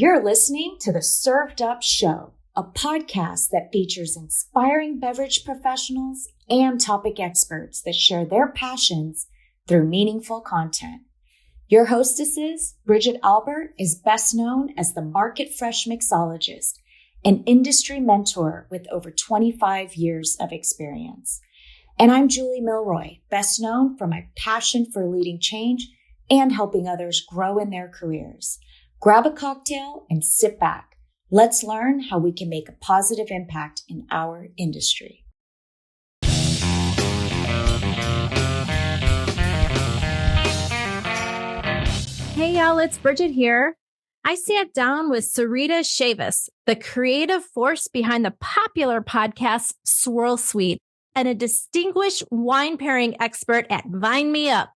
You're listening to the Served Up Show, a podcast that features inspiring beverage professionals and topic experts that share their passions through meaningful content. Your hostesses, Bridget Albert, is best known as the Market Fresh Mixologist, an industry mentor with over 25 years of experience. And I'm Julie Milroy, best known for my passion for leading change and helping others grow in their careers. Grab a cocktail and sit back. Let's learn how we can make a positive impact in our industry. Hey y'all, it's Bridget here. I sat down with Sarita Cheaves, the creative force behind the popular podcast Swirl Suite, and a distinguished wine pairing expert at VineMeUp.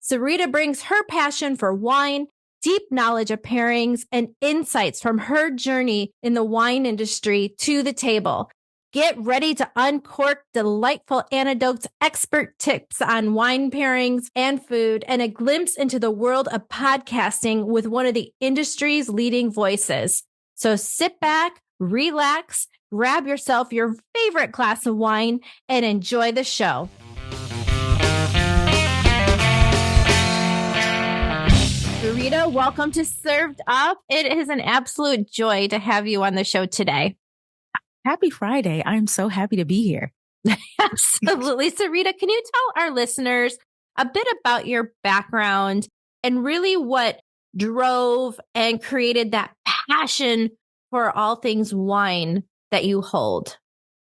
Sarita brings her passion for wine, deep knowledge of pairings, and insights from her journey in the wine industry to the table. Get ready to uncork delightful anecdotes, expert tips on wine pairings and food, and a glimpse into the world of podcasting with one of the industry's leading voices. So sit back, relax, grab yourself your favorite glass of wine, and enjoy the show. Sarita, welcome to Served Up. It is an absolute joy to have you on the show today. Happy Friday. I'm so happy to be here. Absolutely. Sarita, can you tell our listeners a bit about your background and really what drove and created that passion for all things wine that you hold?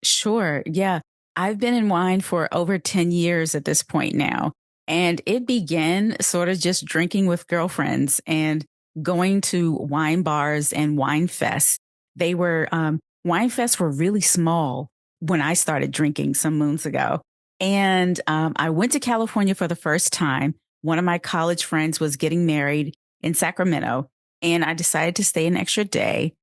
Sure. Yeah. I've been in wine for over 10 years at this point now. And it began sort of just drinking with girlfriends and going to wine bars and wine fests. Wine fests were really small when I started drinking some moons ago. And I went to California for the first time. One of my college friends was getting married in Sacramento, and I decided to stay an extra day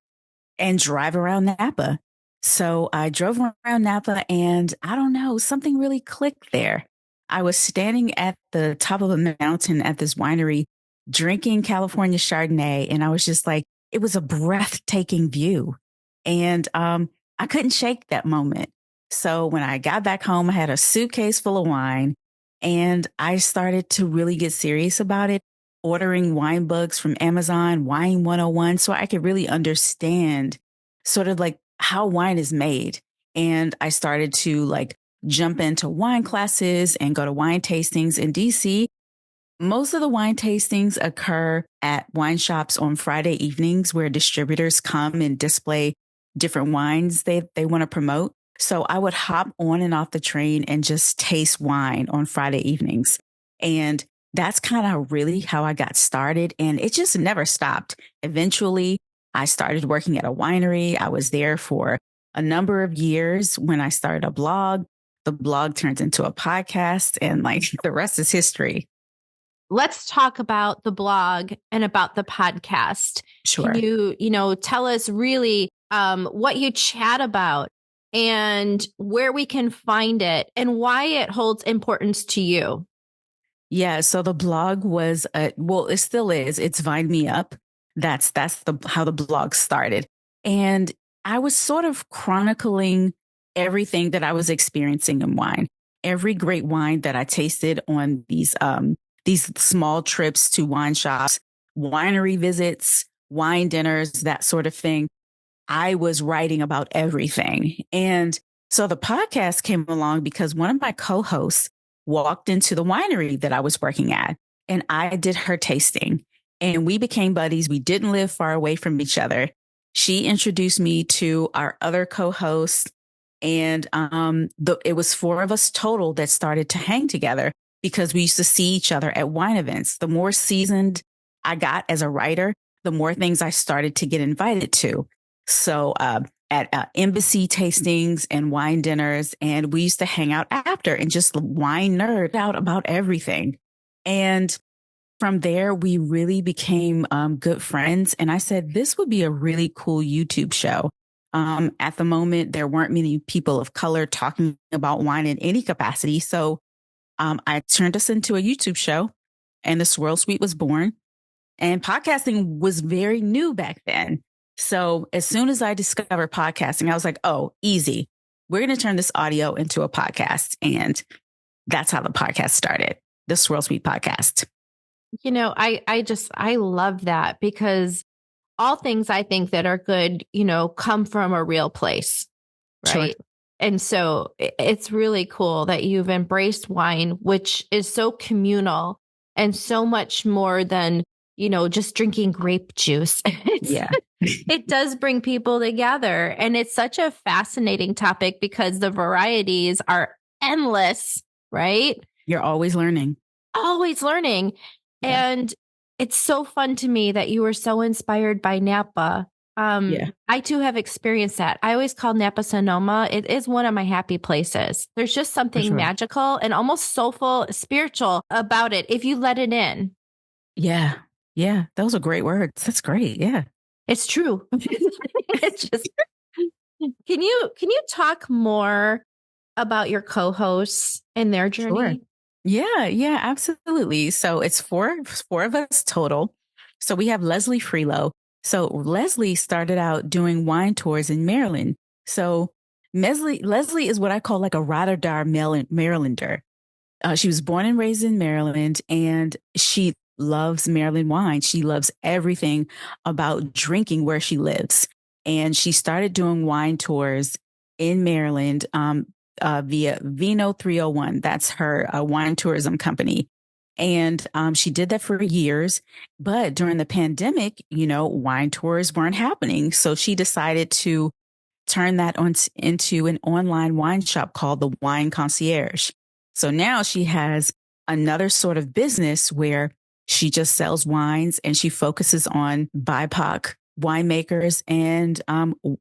and drive around Napa. So I drove around Napa, and I don't know, something really clicked there. I was standing at the top of a mountain at this winery drinking California Chardonnay, and I was just like, it was a breathtaking view. And I couldn't shake that moment. So when I got back home, I had a suitcase full of wine, and I started to really get serious about it, ordering wine books from Amazon, Wine 101, so I could really understand sort of like how wine is made. And I started to jump into wine classes and go to wine tastings in DC. Most of the wine tastings occur at wine shops on Friday evenings where distributors come and display different wines they want to promote. So I would hop on and off the train and just taste wine on Friday evenings. And that's kind of really how I got started. And it just never stopped. Eventually, I started working at a winery. I was there for a number of years when I started a blog. The blog turns into a podcast, and the rest is history. Let's talk about the blog and about the podcast. Sure. Can you tell us really what you chat about and where we can find it and why it holds importance to you? Yeah. So the blog was, it still is. It's VineMeUp. That's how the blog started. And I was sort of chronicling everything that I was experiencing in wine, every great wine that I tasted on these small trips to wine shops, winery visits, wine dinners, that sort of thing. I was writing about everything. And so the podcast came along because one of my co-hosts walked into the winery that I was working at, and I did her tasting, and we became buddies. We didn't live far away from each other. She introduced me to our other co-host, and it was four of us total that started to hang together because we used to see each other at wine events. The more seasoned I got as a writer, the more things I started to get invited to. So at embassy tastings and wine dinners, and we used to hang out after and just wine nerd out about everything. And from there, we really became good friends. And I said, this would be a really cool YouTube show. At the moment, there weren't many people of color talking about wine in any capacity. So I turned us into a YouTube show, and the Swirl Suite was born. And podcasting was very new back then. So as soon as I discovered podcasting, I was like, oh, easy. We're going to turn this audio into a podcast. And that's how the podcast started, the Swirl Suite podcast. I love that because all things I think that are good, come from a real place. Right. Sure. And so it's really cool that you've embraced wine, which is so communal and so much more than, just drinking grape juice. It does bring people together. And it's such a fascinating topic because the varieties are endless, right? You're always learning. Always learning. Yeah. And it's so fun to me that you were so inspired by Napa. I too have experienced that. I always call Napa Sonoma. It is one of my happy places. There's just something magical and almost soulful, spiritual about it if you let it in. Yeah. Yeah. Those are great words. That's great. Yeah. It's true. It's just, can you talk more about your co-hosts and their journey? Sure. Yeah, absolutely. So it's four of us total. So we have Leslie Freelo. So Leslie started out doing wine tours in Maryland. So Leslie is what I call like a ride or die Marylander. She was born and raised in Maryland, and she loves Maryland wine. She loves everything about drinking where she lives. And she started doing wine tours in Maryland via Vino 301. That's her wine tourism company. And she did that for years. But during the pandemic, wine tours weren't happening. So she decided to turn that into an online wine shop called the Wine Concierge. So now she has another sort of business where she just sells wines and she focuses on BIPOC winemakers and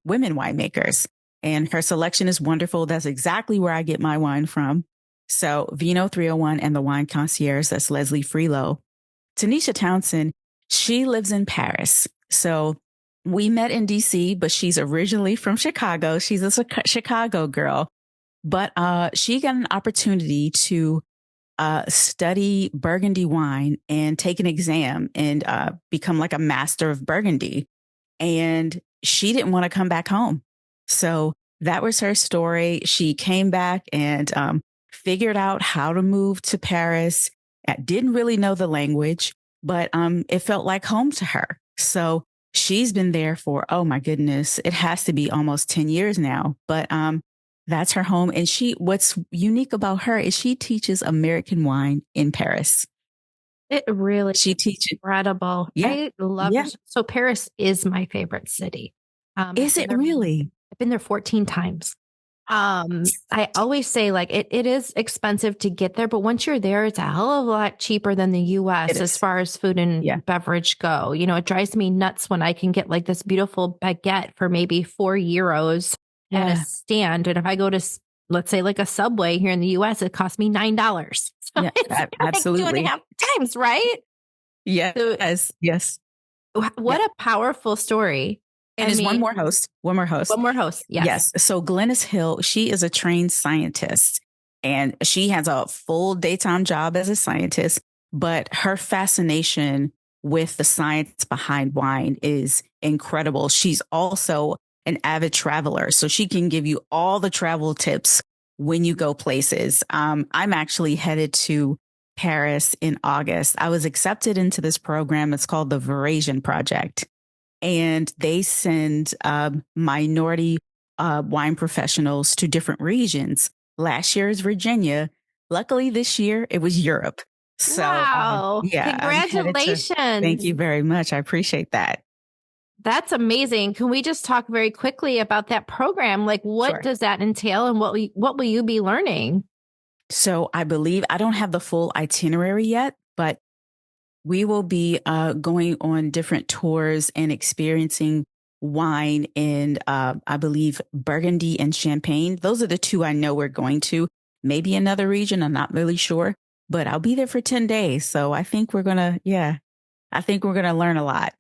women winemakers. And her selection is wonderful. That's exactly where I get my wine from. So Vino 301 and the Wine Concierge, that's Leslie Freelo. Tanisha Townsend, she lives in Paris. So we met in DC, but she's originally from Chicago. She's a Chicago girl. But she got an opportunity to study Burgundy wine and take an exam and become like a master of Burgundy. And she didn't want to come back home. So that was her story. She came back and figured out how to move to Paris. Didn't really know the language, but it felt like home to her. So she's been there for, oh my goodness, it has to be almost 10 years now. But that's her home. And what's unique about her is she teaches American wine in Paris. It really she teaches incredible. Yeah. I love it. So Paris is my favorite city. Is it really? I've been there 14 times. I always say like it is expensive to get there, but once you're there, it's a hell of a lot cheaper than the US as far as food and beverage go. It drives me nuts when I can get like this beautiful baguette for maybe €4 at a stand. And if I go to, let's say like a Subway here in the US, it costs me $9. So absolutely. Like 2.5 times, right? Yeah. So, yes. What a powerful story. And there's one more host. Yes. So Glennis Hill, she is a trained scientist and she has a full daytime job as a scientist, but her fascination with the science behind wine is incredible. She's also an avid traveler, so she can give you all the travel tips when you go places. I'm actually headed to Paris in August. I was accepted into this program. It's called the Varasian Project. And they send minority wine professionals to different regions. Last year is Virginia. Luckily, this year it was Europe. So, wow. Congratulations. Thank you very much. I appreciate that. That's amazing. Can we just talk very quickly about that program? Like, what does that entail and what will you be learning? So I believe I don't have the full itinerary yet, but we will be going on different tours and experiencing wine in, I believe, Burgundy and Champagne. Those are the two I know we're going to. Maybe another region. I'm not really sure, but I'll be there for 10 days. So I think we're going to learn a lot.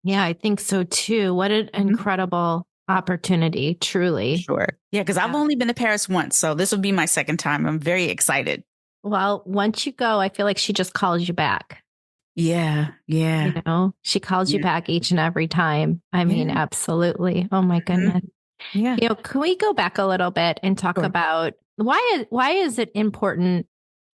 Yeah, I think so too. What an incredible opportunity, truly. Sure. Yeah, because I've only been to Paris once. So this will be my second time. I'm very excited. Well, once you go, I feel like she just calls you back. Yeah. Yeah. You know, she calls you Yeah. back each and every time. I mean, Yeah. absolutely. Oh my Mhm. goodness. Yeah. You know, can we go back a little bit and talk Sure. about why is it important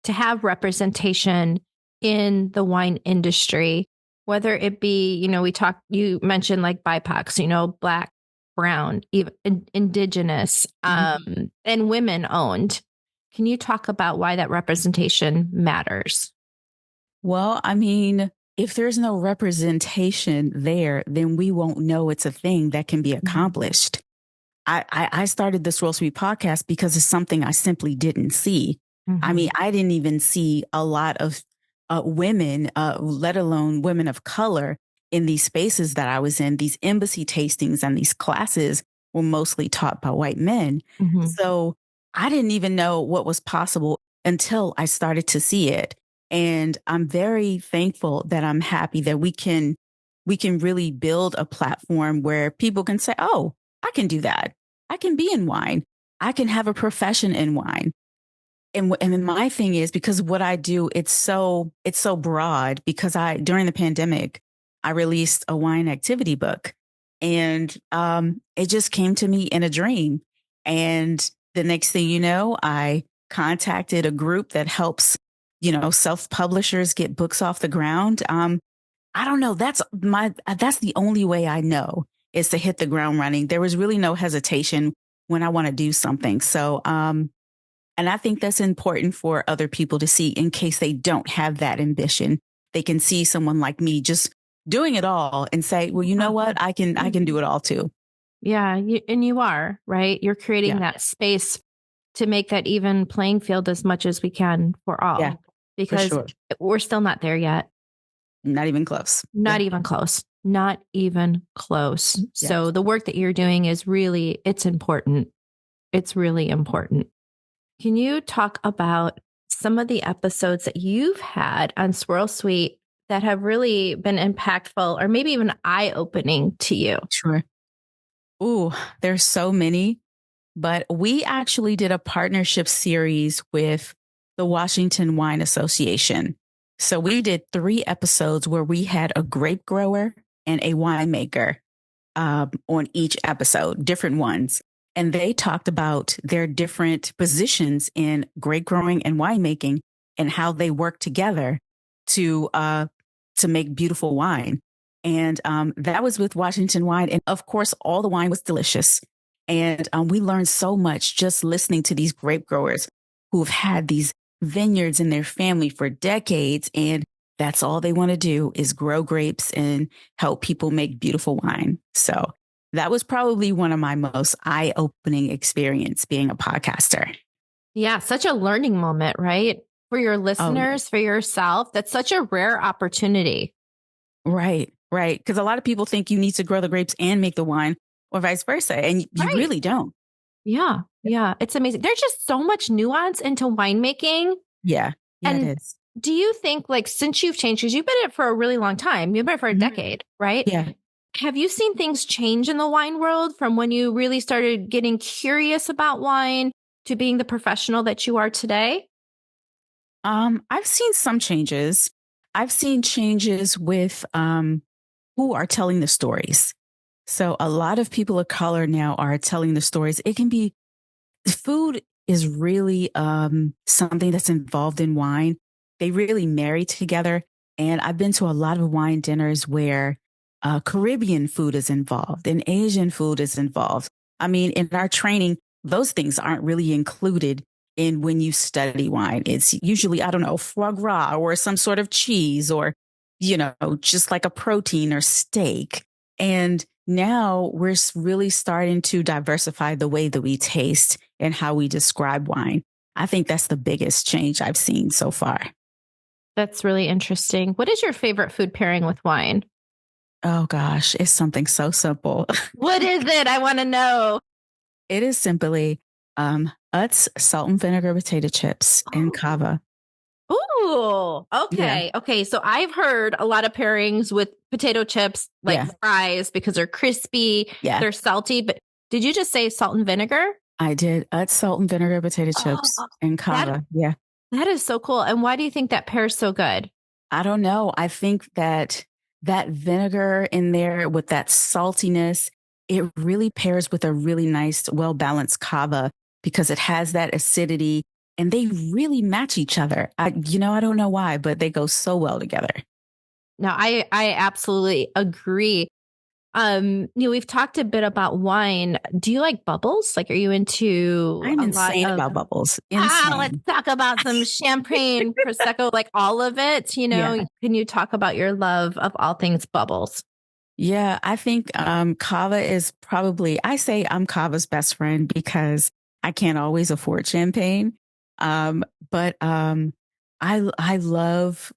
to have representation in the wine industry, whether it be, you know, you mentioned like BIPOCs, you know, Black, Brown, even Indigenous, Mhm. and women owned. Can you talk about why that representation matters? Well, I mean, if there's no representation there, then we won't know it's a thing that can be accomplished. I started the Swirl Suite podcast because it's something I simply didn't see. I Mm-hmm. mean, I didn't even see a lot of women, let alone women of color, in these spaces that I was in. These embassy tastings and these classes were mostly taught by white men. Mm-hmm. So I didn't even know what was possible until I started to see it. And I'm very thankful that I'm happy that we can really build a platform where people can say, "Oh, I can do that. I can be in wine. I can have a profession in wine." And then my thing is, because what I do, it's so broad, because I during the pandemic, I released a wine activity book, and it just came to me in a dream. And the next thing you know, I contacted a group that helps, self publishers get books off the ground. I don't know. That's the only way I know, is to hit the ground running. There was really no hesitation when I want to do something. So, and I think that's important for other people to see, in case they don't have that ambition. They can see someone like me just doing it all and say, well, you know what? I can do it all too. Yeah, and you are, right? You're creating Yeah. that space to make that even playing field as much as we can for Yeah, all, for because sure. we're still not there yet. Not even close. Not Yeah. even close. Not even close. Yeah. So the work that you're doing is really, it's important. It's really important. Can you talk about some of the episodes that you've had on Swirl Suite that have really been impactful or maybe even eye-opening to you? Sure. Ooh, there's so many. But we actually did a partnership series with the Washington Wine Association. So we did 3 episodes where we had a grape grower and a winemaker on each episode, different ones. And they talked about their different positions in grape growing and winemaking, and how they work together to uh, to make beautiful wine. And that was with Washington Wine. And of course, all the wine was delicious. And we learned so much just listening to these grape growers who have had these vineyards in their family for decades. And that's all they want to do, is grow grapes and help people make beautiful wine. So that was probably one of my most eye-opening experience being a podcaster. Yeah, such a learning moment, right? For your Oh, yeah. listeners, for yourself. That's such a rare opportunity. Right, right. Because a lot of people think you need to grow the grapes and make the wine, or vice versa. And you Right. really don't. Yeah. Yeah. It's amazing. There's just so much nuance into winemaking. Yeah. Yeah, it And is. do you think, like, since you've changed, because you've been in it for a really long time, you've been in it for a Mhm. decade, right? Yeah. Have you seen things change in the wine world from when you really started getting curious about wine to being the professional that you are today? I've seen some changes. I've seen changes with who are telling the stories. So a lot of people of color now are telling the stories. It can be food is really something that's involved in wine. They really marry together. And I've been to a lot of wine dinners where Caribbean food is involved and Asian food is involved. I mean, in our training, those things aren't really included in when you study wine. It's usually, I don't know, foie gras or some sort of cheese, or, just like a protein or steak. And now we're really starting to diversify the way that we taste and how we describe wine. I think that's the biggest change I've seen so far. That's really interesting. What is your favorite food pairing with wine? Oh gosh, it's something so simple. What is it? I want to know. It is simply Utz salt and vinegar potato chips and kava. Ooh, Yeah. okay. Okay. So I've heard a lot of pairings with potato chips, like Yeah. fries, because they're crispy, Yeah. they're salty. But did you just say salt and vinegar? I did Utz salt and vinegar potato chips Oh, and that kava. Yeah. that is so cool. And why do you think that pairs so good? I don't know. I think that that vinegar in there with that saltiness, it really pairs with a really nice, well balanced cava because it has that acidity and they really match each other. I don't know why, but they go so well together. No, I absolutely agree. We've talked a bit about wine. Do you like bubbles? Like, are you into I'm a lot insane of about bubbles. let's Insane. talk about some champagne, prosecco, like all of it. Yeah. Can you talk about your love of all things bubbles? Yeah, I think Kava is probably, I say I'm Kava's best friend because I can't always afford champagne. But I love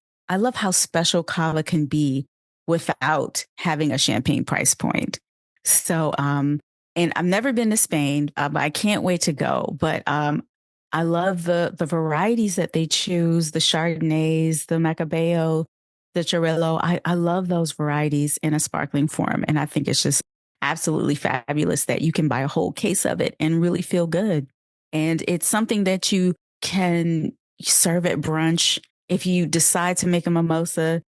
how special Kava can be without having a champagne price point. So and I've never been to Spain, but I can't wait to go. But I love the varieties that they choose, the Chardonnays, the Macabeo, the Chirello. I love those varieties in a sparkling form. And I think it's just absolutely fabulous that you can buy a whole case of it and really feel good. And it's something that you can serve at brunch. If you decide to make a mimosa,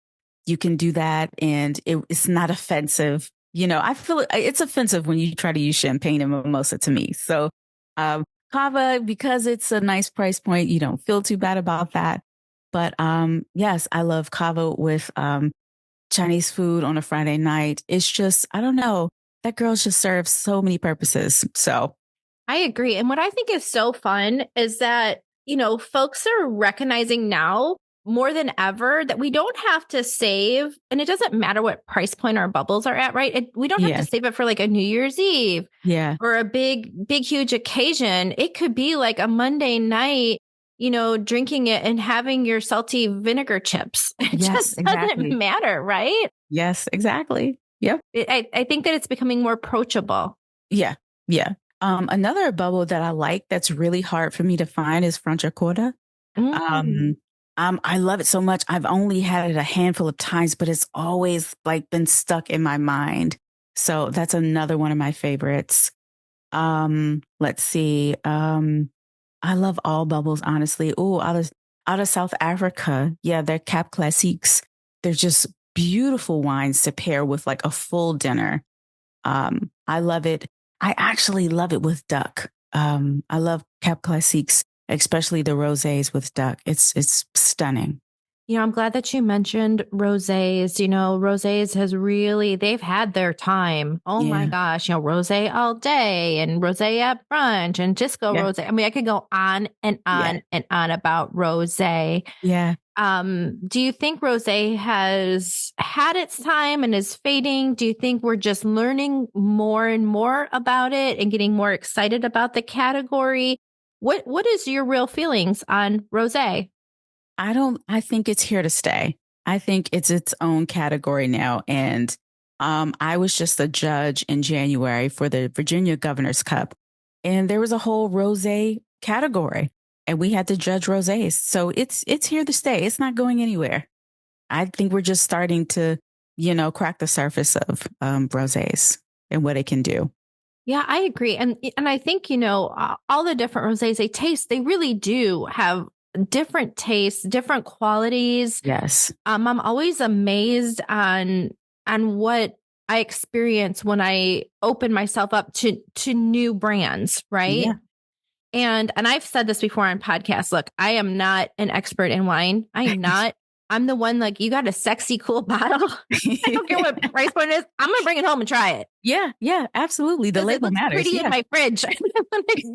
you can do that. And it's not offensive. I feel it's offensive when you try to use champagne and mimosa to me. So, Cava, because it's a nice price point, you don't feel too bad about that. But yes, I love kava with Chinese food on a Friday night. It's just, I don't know, that girl just serves so many purposes. So I agree. And what I think is so fun is that, folks are recognizing now more than ever that we don't have to save, and it doesn't matter what price point our bubbles are at, right? We don't have yeah, to save it for like a New Year's Eve yeah, or a big, huge occasion. It could be like a Monday night, drinking it and having your salty vinegar chips. It yes, just doesn't exactly. matter, right? Yes, exactly. Yep. I think that it's becoming more approachable. Yeah, yeah. Another bubble that I like that's really hard for me to find is Franciacorta. Mm. Um, I love it so much. I've only had it a handful of times, but it's always like been stuck in my mind. So that's another one of my favorites. Let's see. I love all bubbles, honestly. Oh, out of South Africa. Yeah, they're Cap Classiques. They're just beautiful wines to pair with like a full dinner. I love it. I actually love it with duck. I love Cap Classiques, especially the rosés with duck. It's stunning. I'm glad that you mentioned rosés. Rosés they've had their time. Oh my Yeah, gosh, rosé all day and rosé at brunch and disco yeah, rosé. I mean, I could go on and yeah, on and on about rosé. yeah. Do you think rosé has had its time and is fading? Do you think we're just learning more and more about it and getting more excited about the category? What is your real feelings on rosé? I think it's here to stay. I think it's its own category now. And I was just a judge in January for the Virginia Governor's Cup. And there was a whole rosé category. And we had to judge rosés. So it's here to stay. It's not going anywhere. I think we're just starting to, crack the surface of rosés and what it can do. Yeah, I agree. And I think, all the different rosés they really do have different tastes, different qualities. Yes. I'm always amazed on what I experience when I open myself up to new brands, right? Yeah. And I've said this before on podcasts. Look, I am not an expert in wine. I'm not. I'm the one like, you got a sexy, cool bottle. I don't care what price point it is. I'm gonna bring it home and try it. Yeah. Yeah. Absolutely. The Because it label looks matters. pretty in Yeah. my fridge. I'm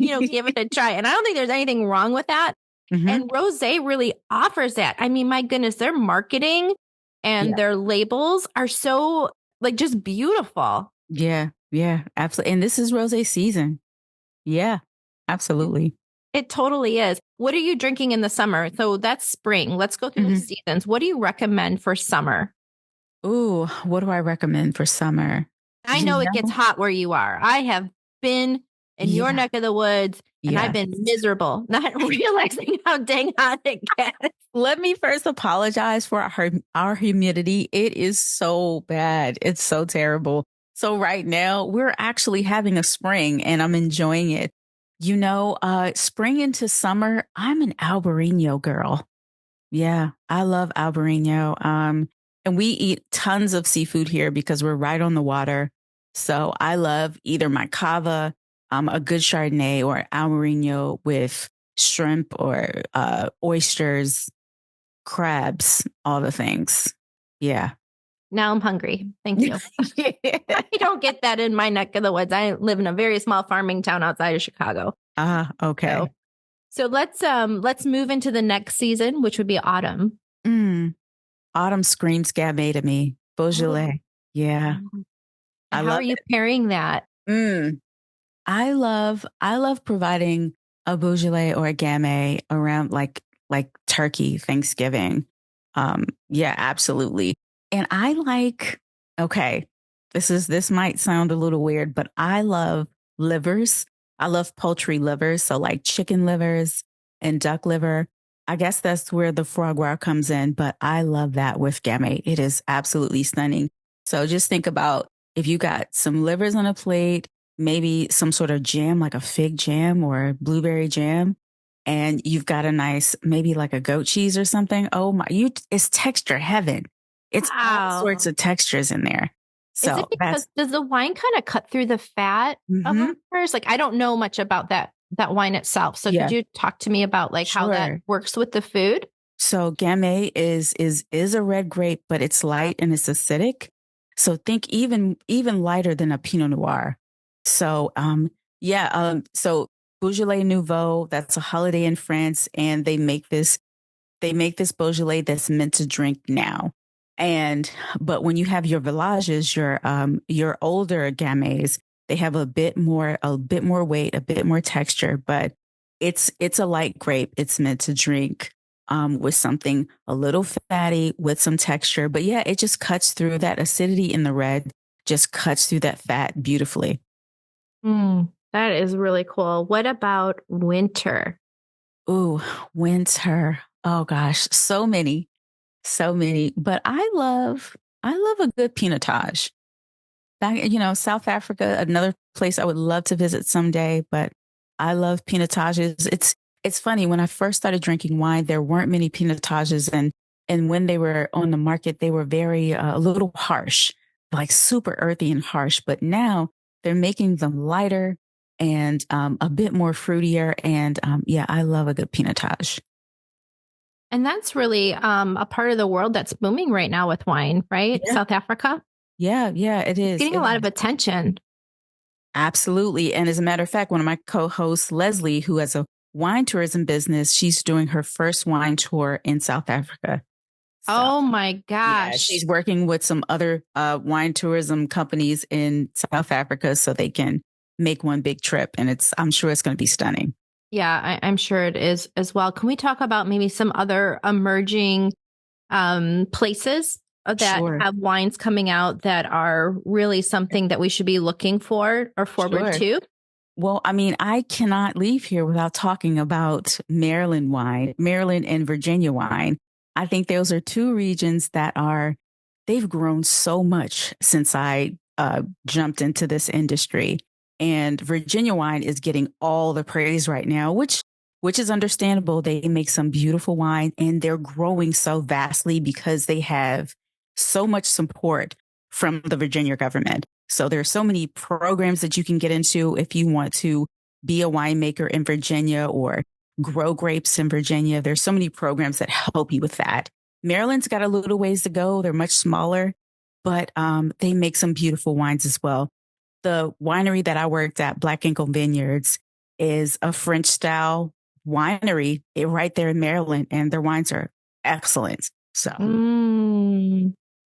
gonna, give it a try. And I don't think there's anything wrong with that. Hmm. And Rosé really offers that. I mean, my goodness, their marketing and Yeah. their labels are so like just beautiful. Yeah. Yeah. Absolutely. And this is rosé season. Yeah. Absolutely. It totally is. What are you drinking in the summer? So that's spring. Let's go through the Hmm. seasons. What do you recommend for summer? Ooh, what do I recommend for summer? I You know it gets know? hot where you are. I have been in your Yeah. neck of the woods and I've Yeah. been miserable, not realizing how dang hot it gets. Let me first apologize for our humidity. It is so bad. It's so terrible. So right now we're actually having a spring and I'm enjoying it. Spring into summer, I'm an Albarino girl. Yeah, I love Albarino. And we eat tons of seafood here because we're right on the water. So I love either my cava, a good Chardonnay, or Albarino with shrimp or oysters, crabs, all the things. Yeah. Now I'm hungry. Thank you. I don't get that in my neck of the woods. I live in a very small farming town outside of Chicago. Okay. So let's move into the next season, which would be autumn. Autumn screams Gamay to me. Beaujolais. Yeah. And I how love are you it. pairing that? I love providing a Beaujolais or a Gamay around like turkey, Thanksgiving. Yeah, absolutely. And I like, okay, this might sound a little weird, but I love livers. I love poultry livers. So like chicken livers and duck liver. I guess that's where the foie gras comes in, but I love that with Gamay. It is absolutely stunning. So just think about if you got some livers on a plate, maybe some sort of jam, like a fig jam or blueberry jam, and you've got a nice, maybe like a goat cheese or something. Oh my, it's texture heaven. It's all sorts Wow. of textures in there. Is it So because that's, does the wine kind of cut through the fat of hmm livers? Like I don't know much about that wine itself. So could yeah, you talk to me about like how that sure. works with the food? So Gamay is a red grape, but it's light and it's acidic. So think even lighter than a Pinot Noir. So yeah, so Beaujolais Nouveau, that's a holiday in France, and they make this Beaujolais that's meant to drink now. And but when you have your villages, your older Gamays, they have a bit more weight, a bit more texture, but it's a light grape. It's meant to drink with something a little fatty with some texture. But yeah, it just cuts through that acidity in the red, just cuts through that fat beautifully. That is really cool. What about winter? Ooh, winter. Oh gosh, so many. But I love a good pinotage. South Africa, another place I would love to visit someday, but I love pinotages. It's funny when I first started drinking wine, there weren't many pinotages, and when they were on the market, they were very a little harsh, like super earthy and harsh. But now they're making them lighter and a bit more fruitier. And yeah, I love a good pinotage. And that's really a part of the world that's booming right now with wine, right? Yeah, South Africa. yeah, it It's is. getting a It lot of is. attention. Absolutely. And as a matter of fact, one of my co-hosts, Leslie, who has a wine tourism business, she's doing her first wine tour in South Africa. So Oh my yeah, gosh. she's working with some other wine tourism companies in South Africa so they can make one big trip. And I'm sure it's going to be stunning. Yeah, I'm sure it is as well. Can we talk about maybe some other emerging places that Sure. have wines coming out that are really something that we should be looking for or forward Sure. to? Well, I mean, I cannot leave here without talking about Maryland wine, Maryland and Virginia wine. I think those are two regions they've grown so much since I jumped into this industry. And Virginia wine is getting all the praise right now, which is understandable. They make some beautiful wine and they're growing so vastly because they have so much support from the Virginia government. So there's so many programs that you can get into if you want to be a winemaker in Virginia or grow grapes in Virginia. There's so many programs that help you with that. Maryland's got a little ways to go. They're much smaller, but they make some beautiful wines as well. The winery that I worked at, Black Ankle Vineyards, is a French style winery right there in Maryland, and their wines are excellent. So, Mm,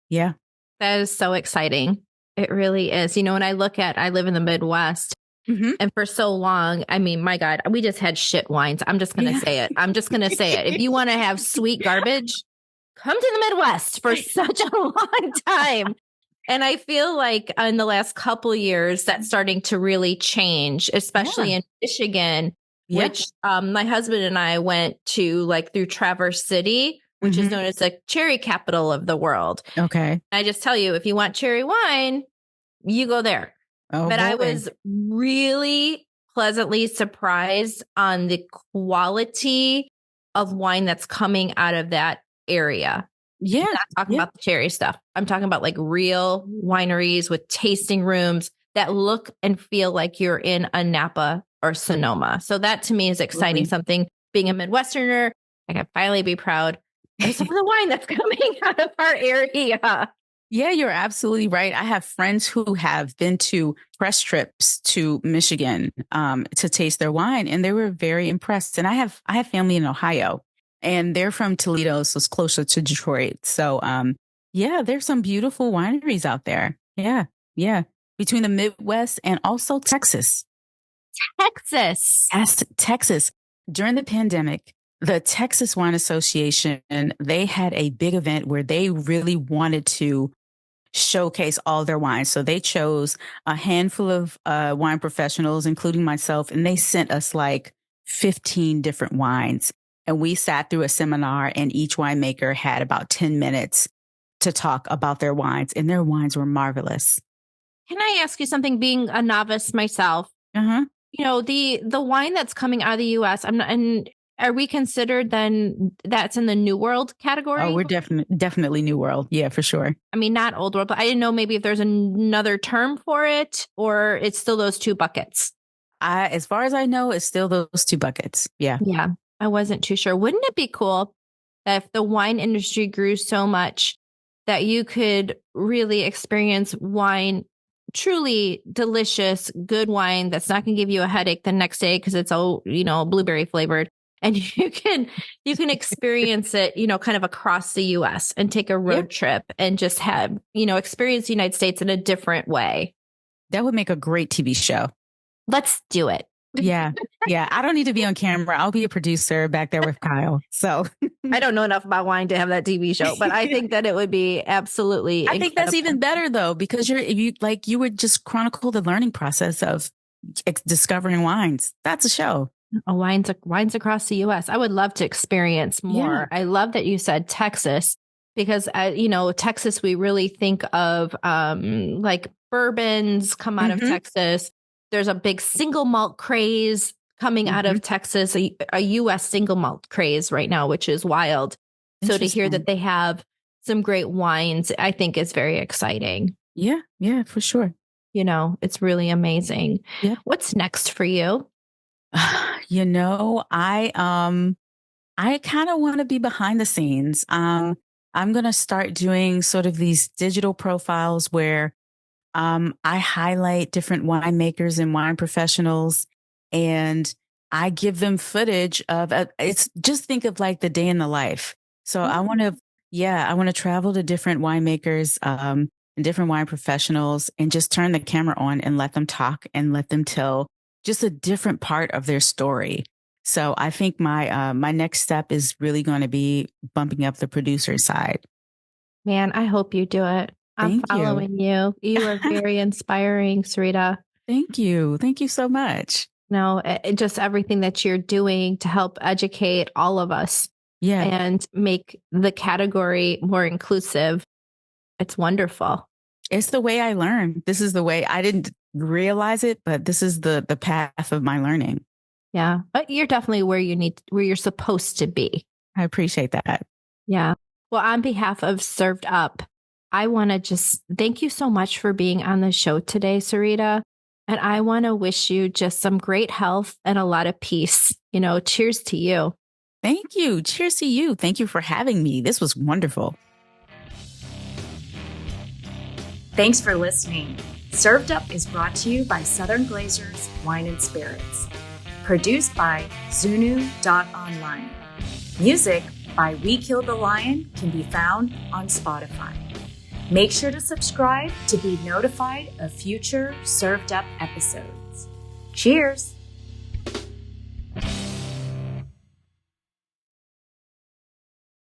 yeah. that is so exciting. It really is. When I live in the Midwest. Mm-hmm. And for so long, I mean, my God, we just had shit wines. I'm just going to Yeah. say it. I'm just going to say it. If you want to have sweet garbage, come to the Midwest for such a long time. And I feel like in the last couple of years, that's starting to really change, especially Yeah. in Michigan, Yeah. which my husband and I went to like through Traverse City, which is Mm-hmm. known as the cherry capital of the world. Okay. I just tell you, if you want cherry wine, you go there. Oh But I boy. was really pleasantly surprised on the quality of wine that's coming out of that area. Yeah. I'm not talking about the cherry stuff. I'm talking about like real wineries with tasting rooms that look and feel like you're in a Napa or Sonoma. So that to me is exciting. Something, being a Midwesterner, I can finally be proud of some of the wine that's coming out of our area. Yeah, you're absolutely right. I have friends who have been to press trips to Michigan to taste their wine, and they were very impressed. And I have family in Ohio, and they're from Toledo, so it's closer to Detroit. So yeah, there's some beautiful wineries out there. Yeah, yeah, between the Midwest and also Texas. Yes, Texas. During the pandemic, the Texas Wine Association, they had a big event where they really wanted to showcase all their wines. So they chose a handful of wine professionals, including myself, and they sent us like 15 different wines. And we sat through a seminar, and each winemaker had about 10 minutes to talk about their wines, and their wines were marvelous. Can I ask you something, being a novice myself? Uh-huh. You know, the wine that's coming out of the US, and are we considered then that's in the New World category? Oh, we're definitely New World. Yeah, for sure. I mean, not Old World, but I didn't know maybe if there's another term for it, or it's still those two buckets. As far as I know, it's still those two buckets. Yeah. Yeah. I wasn't too sure. Wouldn't it be cool if the wine industry grew so much that you could really experience wine, truly delicious, good wine that's not going to give you a headache the next day because it's all, blueberry flavored. And you can experience it, kind of across the US and take a road trip and just have, experience the United States in a different way. That would make a great TV show. Let's do it. Yeah. Yeah. I don't need to be on camera. I'll be a producer back there with Kyle. So I don't know enough about wine to have that TV show, but I think that it would be absolutely incredible. think that's even better though, because you would just chronicle the learning process of discovering wines. That's a show. Oh, wines across the US. I would love to experience more. Yeah. I love that you said Texas, because Texas, we really think of like bourbons come out of Texas. There's a big single malt craze coming out of Texas, a US single malt craze right now, which is wild. So to hear that they have some great wines, I think is very exciting. Yeah, yeah, for sure. It's really amazing. Yeah. What's next for you? I kind of want to be behind the scenes. I'm going to start doing sort of these digital profiles where I highlight different winemakers and wine professionals, and I give them footage of it's just think of like the day in the life. So I want to travel to different winemakers and different wine professionals and just turn the camera on and let them talk and let them tell just a different part of their story. So I think my next step is really going to be bumping up the producer side. Man, I hope you do it. I'm following you. You are very inspiring, Sarita. Thank you. Thank you so much. No, just everything that you're doing to help educate all of us. Yeah. And make the category more inclusive. It's wonderful. It's the way I learn. This is the way. I didn't realize it, but this is the path of my learning. Yeah. But you're definitely where you're supposed to be. I appreciate that. Yeah. Well, on behalf of Served Up, I want to just thank you so much for being on the show today, Sarita. And I want to wish you just some great health and a lot of peace. Cheers to you. Thank you. Cheers to you. Thank you for having me. This was wonderful. Thanks for listening. Served Up is brought to you by Southern Glazers Wine and Spirits. Produced by Zunu.online. Music by We Killed the Lion can be found on Spotify. Make sure to subscribe to be notified of future Served Up episodes. Cheers!